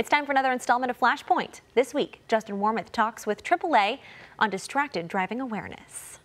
It's time for another installment of Flashpoint. This week, Justin Wormuth talks with AAA on distracted driving awareness.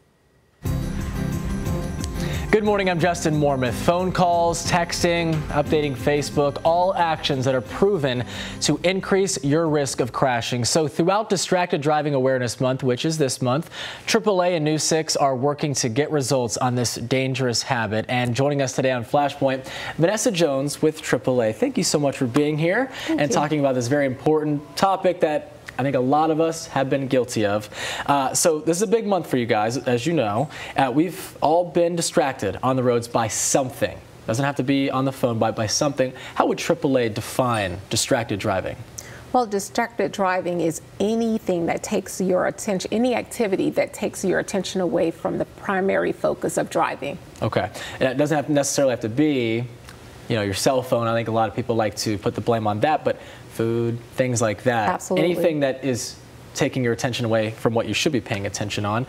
Good morning, I'm Justin Wormuth. Phone calls, texting, updating Facebook, all actions that are proven to increase your risk of crashing. So throughout Distracted Driving Awareness Month, which is this month, AAA and News 6 are working to get results on this dangerous habit. And joining us today on Flashpoint, Vanessa Jones with AAA. Thank you so much for being here and talking about this very important topic that I think a lot of us have been guilty of. So this is a big month for you guys, as you know. We've all been distracted on the roads by something. Doesn't have to be on the phone, but by something. How would AAA define distracted driving? Well, distracted driving is anything that takes your attention, any activity that takes your attention away from the primary focus of driving. Okay, and it doesn't necessarily have to be, your cell phone. I think a lot of people like to put the blame on that, but food, things like that. Absolutely. Anything that is taking your attention away from what you should be paying attention on.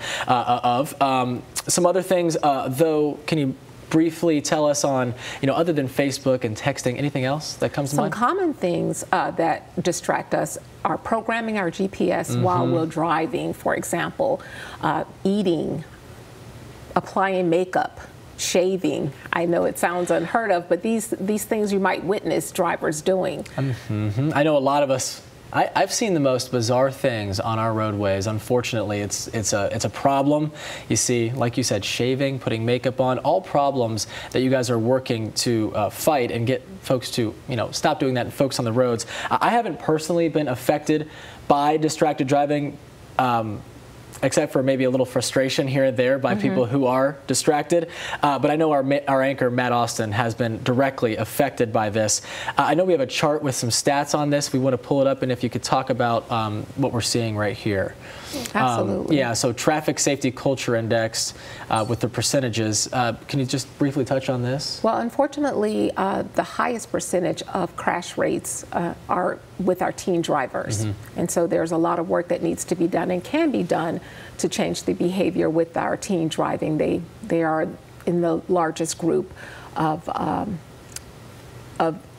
Some other things, though, can you briefly tell us on, other than Facebook and texting, anything else that comes to mind? Some common things that distract us are programming our GPS while we're driving, for example, eating, applying makeup, shaving. I know it sounds unheard of, but these things you might witness drivers doing. I know a lot of us. I've seen the most bizarre things on our roadways. Unfortunately, it's a problem. You see, like you said, shaving, putting makeup on, all problems that you guys are working to fight and get folks to stop doing that and focus on the roads. I haven't personally been affected by distracted driving. Except for maybe a little frustration here and there by people who are distracted. But I know our anchor, Matt Austin, has been directly affected by this. I know we have a chart with some stats on this. We want to pull it up, and if you could talk about what we're seeing right here. Absolutely. Yeah, so Traffic Safety Culture Index with the percentages. Can you just briefly touch on this? Well, unfortunately, the highest percentage of crash rates are with our teen drivers. And so there's a lot of work that needs to be done and can be done to change the behavior with our teen driving. They are in the largest group of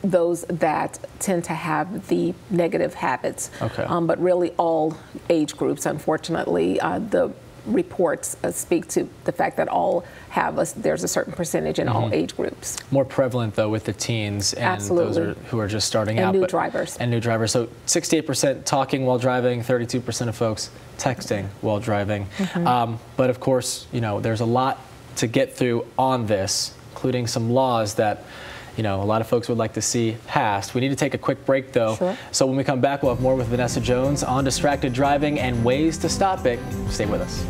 those that tend to have the negative habits. Okay. But really all age groups, unfortunately. The reports speak to the fact that all have there's a certain percentage in all age groups. More prevalent though with the teens and those who are just starting out. And new drivers. And new drivers. So 68% talking while driving, 32% of folks texting while driving. But of course, there's a lot to get through on this, including some laws that a lot of folks would like to see passed. We need to take a quick break, though. Sure. So when we come back, we'll have more with Vanessa Jones on distracted driving and ways to stop it. Stay with us.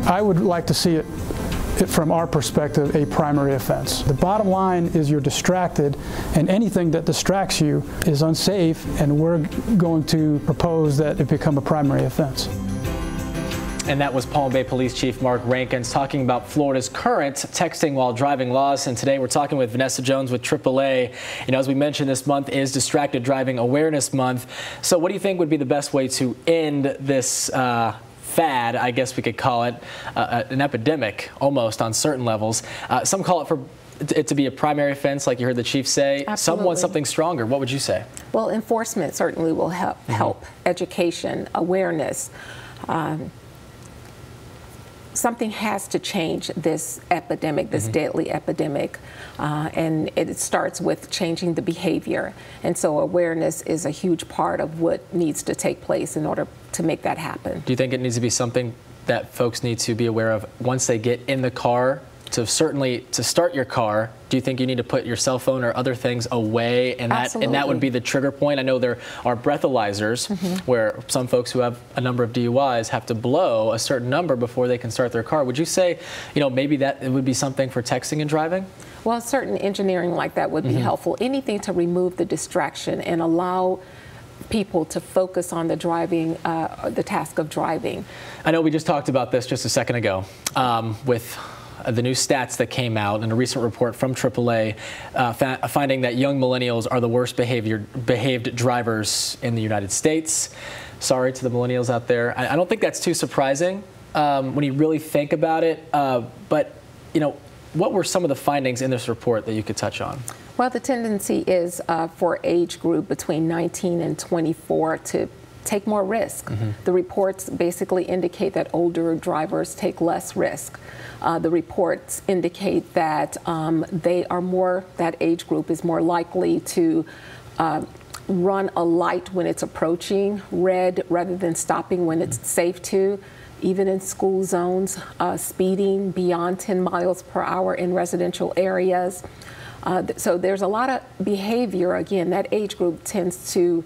I would like to see it from our perspective, a primary offense. The bottom line is you're distracted, and anything that distracts you is unsafe, and we're going to propose that it become a primary offense. And that was Palm Bay Police Chief Mark Rankins talking about Florida's current texting while driving laws. And today we're talking with Vanessa Jones with AAA. As we mentioned, this month is Distracted Driving Awareness Month. So what do you think would be the best way to end this fad, I guess we could call it, an epidemic almost on certain levels? Some call it for it to be a primary offense, like you heard the chief say. Absolutely. Some want something stronger. What would you say? Well, enforcement certainly will help. Education, awareness. Something has to change this epidemic, this deadly epidemic, and it starts with changing the behavior. And so awareness is a huge part of what needs to take place in order to make that happen. Do you think it needs to be something that folks need to be aware of once they get in the car? To start your car, do you think you need to put your cell phone or other things away, and that would be the trigger point? I know there are breathalyzers where some folks who have a number of DUIs have to blow a certain number before they can start their car. Would you say, maybe that it would be something for texting and driving? Well, certain engineering like that would be helpful. Anything to remove the distraction and allow people to focus on the driving, the task of driving. I know we just talked about this just a second ago with the new stats that came out in a recent report from AAA finding that young millennials are the worst behaved drivers in the United States. Sorry to the millennials out there. I don't think that's too surprising when you really think about it. But, what were some of the findings in this report that you could touch on? Well, the tendency is for age group between 19 and 24 to take more risk. The reports basically indicate that older drivers take less risk. The reports indicate that that age group is more likely to run a light when it's approaching red rather than stopping when it's safe to. Even in school zones, speeding beyond 10 miles per hour in residential areas. So there's a lot of behavior, again, that age group tends to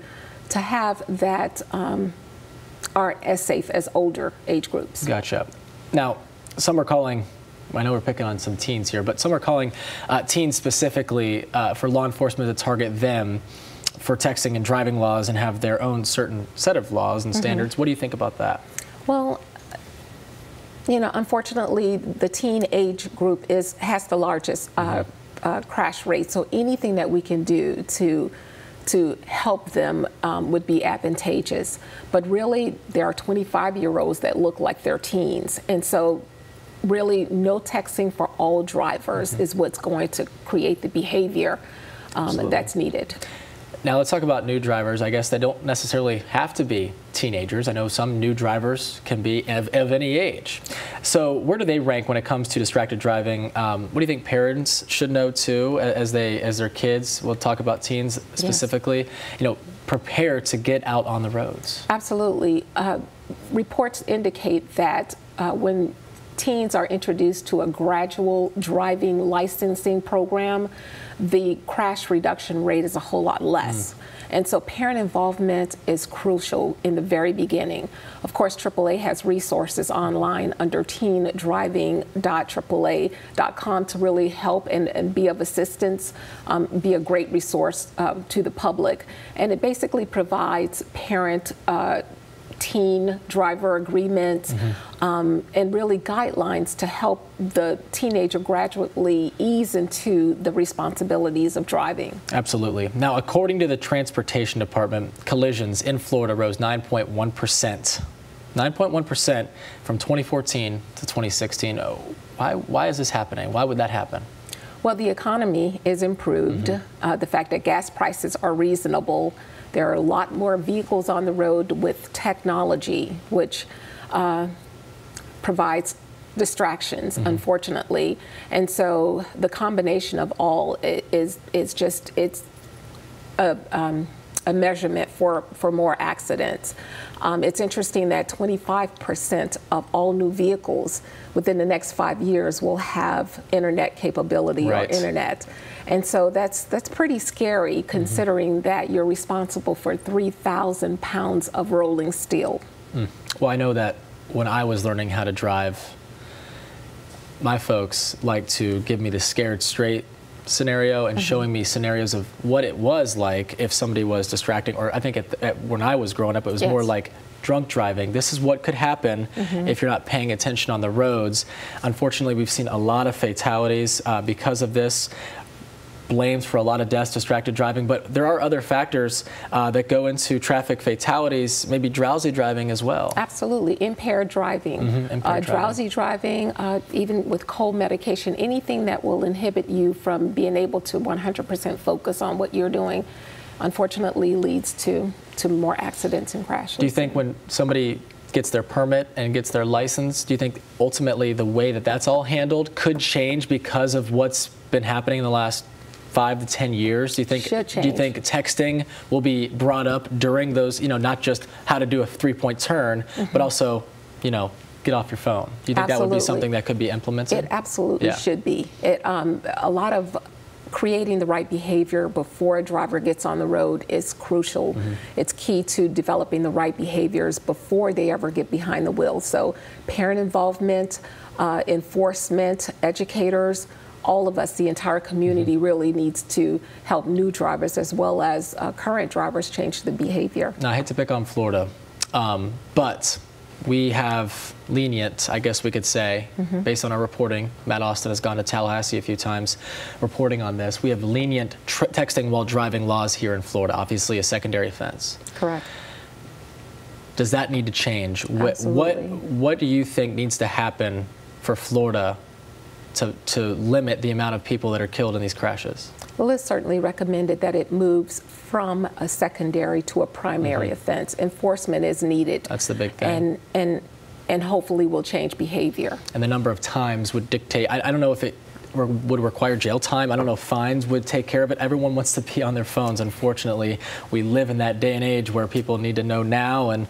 have that aren't as safe as older age groups. Gotcha. Now, some are calling, I know we're picking on some teens here, but some are calling teens specifically for law enforcement to target them for texting and driving laws and have their own certain set of laws and standards. What do you think about that? Well, you know, unfortunately, the teen age group has the largest crash rate. So anything that we can do to help them would be advantageous. But really, there are 25-year-olds that look like they're teens. And so really, no texting for all drivers is what's going to create the behavior that's needed. Now let's talk about new drivers. I guess they don't necessarily have to be teenagers. I know some new drivers can be of any age. So where do they rank when it comes to distracted driving? What do you think parents should know too, as their kids, we'll talk about teens specifically, you know, prepare to get out on the roads? Absolutely. Reports indicate that when teens are introduced to a gradual driving licensing program, the crash reduction rate is a whole lot less. And so parent involvement is crucial in the very beginning. Of course, AAA has resources online under teendriving.aaa.com to really help and be of assistance, be a great resource to the public. And it basically provides parent teen driver agreements and really guidelines to help the teenager gradually ease into the responsibilities of driving. Absolutely. Now, according to the Transportation Department, collisions in Florida rose 9.1%. 9.1% from 2014 to 2016. Why is this happening? Why would that happen? Well, the economy is improved. The fact that gas prices are reasonable. There are a lot more vehicles on the road with technology, which provides distractions, unfortunately. And so the combination of all is just, it's a measurement for more accidents. It's interesting that 25% of all new vehicles within the next 5 years will have internet capability or internet. And so that's pretty scary, considering that you're responsible for 3,000 pounds of rolling steel. Well, I know that when I was learning how to drive, my folks like to give me the scared straight scenario and showing me scenarios of what it was like if somebody was distracting, or I think when I was growing up, it was more like drunk driving. This is what could happen if you're not paying attention on the roads. Unfortunately, we've seen a lot of fatalities because of this. Blames for a lot of deaths, distracted driving, but there are other factors that go into traffic fatalities, maybe drowsy driving as well. Absolutely. Impaired driving, drowsy driving, even with cold medication, anything that will inhibit you from being able to 100% focus on what you're doing, unfortunately leads to more accidents and crashes. Do you think when somebody gets their permit and gets their license, do you think ultimately the way that that's all handled could change because of what's been happening in the last 5 to 10 years? Do you think texting will be brought up during those, you know, not just how to do a 3-point turn, but also, you know, get off your phone? Do you think that would be something that could be implemented? It absolutely should be. A lot of creating the right behavior before a driver gets on the road is crucial. It's key to developing the right behaviors before they ever get behind the wheel. So parent involvement, enforcement, educators, all of us, the entire community really needs to help new drivers as well as current drivers change the behavior. Now, I hate to pick on Florida, but we have lenient, I guess we could say, based on our reporting. Matt Austin has gone to Tallahassee a few times reporting on this. We have lenient texting while driving laws here in Florida, obviously a secondary offense. Correct. Does that need to change? Absolutely. What do you think needs to happen for Florida to limit the amount of people that are killed in these crashes? Well, it's certainly recommended that it moves from a secondary to a primary offense. Enforcement is needed. That's the big thing. And hopefully will change behavior. And the number of times would dictate, I don't know if it would require jail time. I don't know if fines would take care of it. Everyone wants to be on their phones. Unfortunately, we live in that day and age where people need to know now, and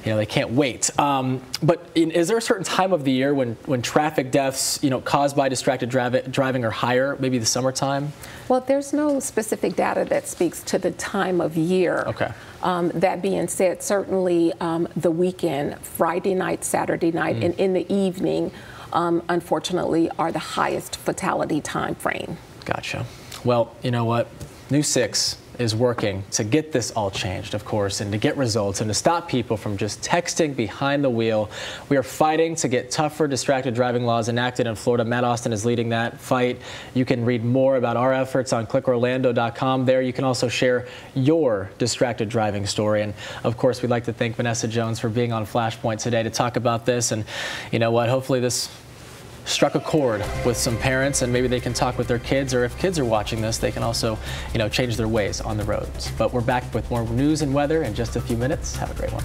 they can't wait. But is there a certain time of the year when traffic deaths caused by distracted driving are higher, maybe the summertime? Well, there's no specific data that speaks to the time of year. Okay. That being said, certainly the weekend, Friday night, Saturday night, and in the evening, unfortunately, are the highest fatality time frame. Gotcha. Well, you know what? New 6 is working to get this all changed, of course, and to get results and to stop people from just texting behind the wheel. We are fighting to get tougher distracted driving laws enacted in Florida. Matt Austin is leading that fight. You can read more about our efforts on clickorlando.com. There you can also share your distracted driving story. And of course, we'd like to thank Vanessa Jones for being on Flashpoint today to talk about this. And you know what? Hopefully this struck a chord with some parents, and maybe they can talk with their kids, or if kids are watching this, they can also, change their ways on the roads. But we're back with more news and weather in just a few minutes. Have a great one.